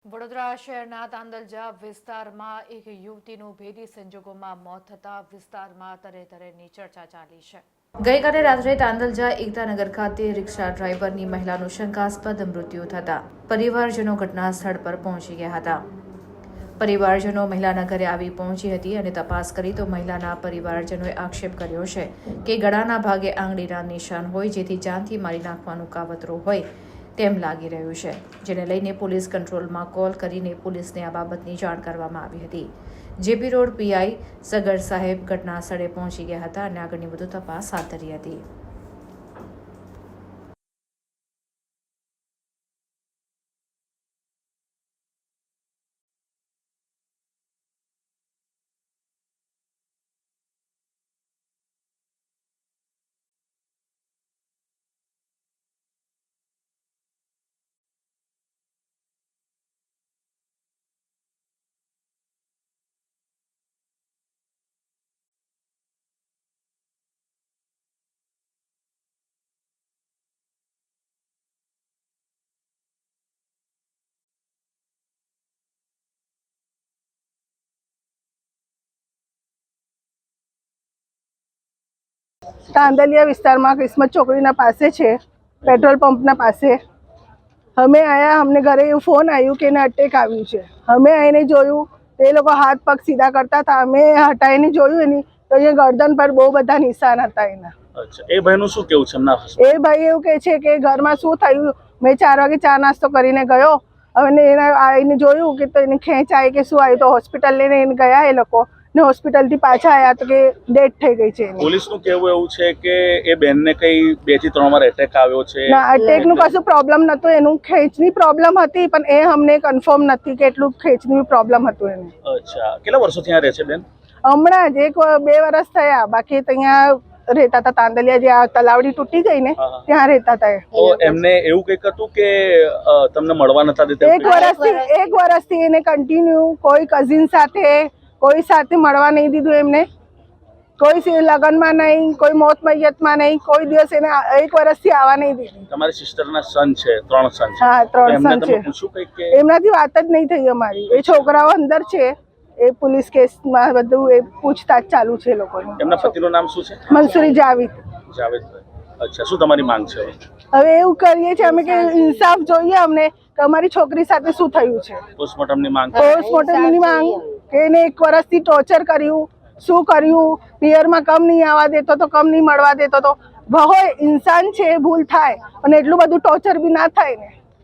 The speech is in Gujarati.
વડોદરા શહેરના તાંદલજા વિસ્તારમાં એક યુવતીનું ભેદી સંજોગોમાં મોત થતા વિસ્તારમાં તરેતરેની ચર્ચા ચાલી છે। ગઈકાલે રાત્રે તાંદલજા એકતાનગર ખાતે રિક્ષા ડ્રાઈવરની મહિલાનું શંકાસ્પદ મૃત્યુ થતા પરિવારજનો ઘટના સ્થળ પર પહોંચી ગયા હતા। પરિવારજનો મહિલાના ઘરે આવી પહોંચી હતી અને તપાસ કરી તો મહિલાના પરિવારજનોએ આક્ષેપ કર્યો છે કે ગળાના ભાગે આંગળીના નિશાન હોય, જેથી જાનથી મારી નાખવાનું કાવતરું હોય તેમ લાગી રહ્યું છે, જેને લઈને પોલીસ કંટ્રોલમાં કોલ કરીને પોલીસને આ બાબતની જાણ કરવામાં આવી હતી। જેપી રોડ પીઆઈ સગર સાહેબ ઘટના સ્થળે પહોંચી ગયા હતા અને આગળની વધુ તપાસ હાથ ધરી હતી। તાંદલિયા વિસ્તારમાં કિસ્મત ચોકડીના પાસે છે, પેટ્રોલ પંપના પાસે અમે આયા। અમને ઘરે એવું ફોન આવ્યું કે એને અટેક આવ્યું છે। અમે આવીને જોયું તો એ લોકો હાથ પગ સીધા કરતા હતા। અમે હટાવીને જોયું એની તો અહીંયા ગરદન પર બહુ બધા નિશાન હતા એના। અચ્છા, એ ભાઈનું શું કેવું છે? એ ભાઈ એવું કહે છે કે ઘરમાં શું થયું, મેં 4 વાગે ચા નાસ્તો કરીને ગયો, હવે એને આવીને જોયું કે તો એને ખેંચ આવી કે શું આવ્યું, તો હોસ્પિટલ લઈને એને ગયા એ લોકો ને હોસ્પિટલથી પાછા આવ્યા તો કે ડેથ થઈ ગઈ છે। પોલીસનું કહેવું એવું છે કે એ બેનને કઈ 2 થી 3 વાર એટેક આવ્યો છે। ના, અટેકનું કશું પ્રોબ્લેમ નહોતું, એનું ખેંચની પ્રોબ્લેમ હતી, પણ એ અમને કન્ફર્મ નથી કે એટલું ખેંચની પ્રોબ્લેમ હતું એને। અચ્છા, કેટલા વર્ષોથી અહીંયા રહે છે બેન? હમણાં જ 1-2 વર્ષ થયા, બાકી ત્યાં રહેતા હતા તાંદલિયા, જે આ તલાવડી તૂટી ગઈ ને ત્યાં રહેતા હતા। તો એમને એવું કંઈક હતું કે તમને મળવા નતા દેતા? 1 વર્ષથી એને કન્ટિન્યુ કોઈ કઝિન સાથે કોઈ સાથે મળવા નહીં દીધું એમને, કોઈ લગ્નમાં નહીં, કોઈ મોત મૈયતમાં નહીં, કોઈ દિવસ એને 1 વર્ષથી આવવા નહીં દીધી। તમારી સિસ્ટરના સન છે, 3 સન છે? હા, 3 સન છે। પૂછ્યું કંઈક કે એમનાથી વાત જ નહીં થઈ અમારી। એ છોકરાઓ અંદર છે, એ પોલીસ કેસમાં બધું એ પૂછતાછ ચાલુ છે લોકોની। એમના પતિનું નામ શું છે? મંસૂરી જાવેદ। જાવેદભાઈ। અચ્છા, શું તમારી માંગ છે? હવે એવું કરીએ છીએ અમે કે ઇન્સાફ જોઈએ અમને કે અમારી છોકરી સાથે શું થયું છે। પોસ્ટમોર્ટમની માંગ? પોસ્ટમોર્ટમની માંગ કે એને 1 વર્ષથી ટોર્ચર કર્યું, શું કર્યું, પિયરમાં કમ નહીં આવવા દેતો તો, કમ નહીં મળવા દેતો તો। હોય ઇન્સાન છે, ભૂલ થાય, અને એટલું બધું ટોર્ચર બી ના થાય ને।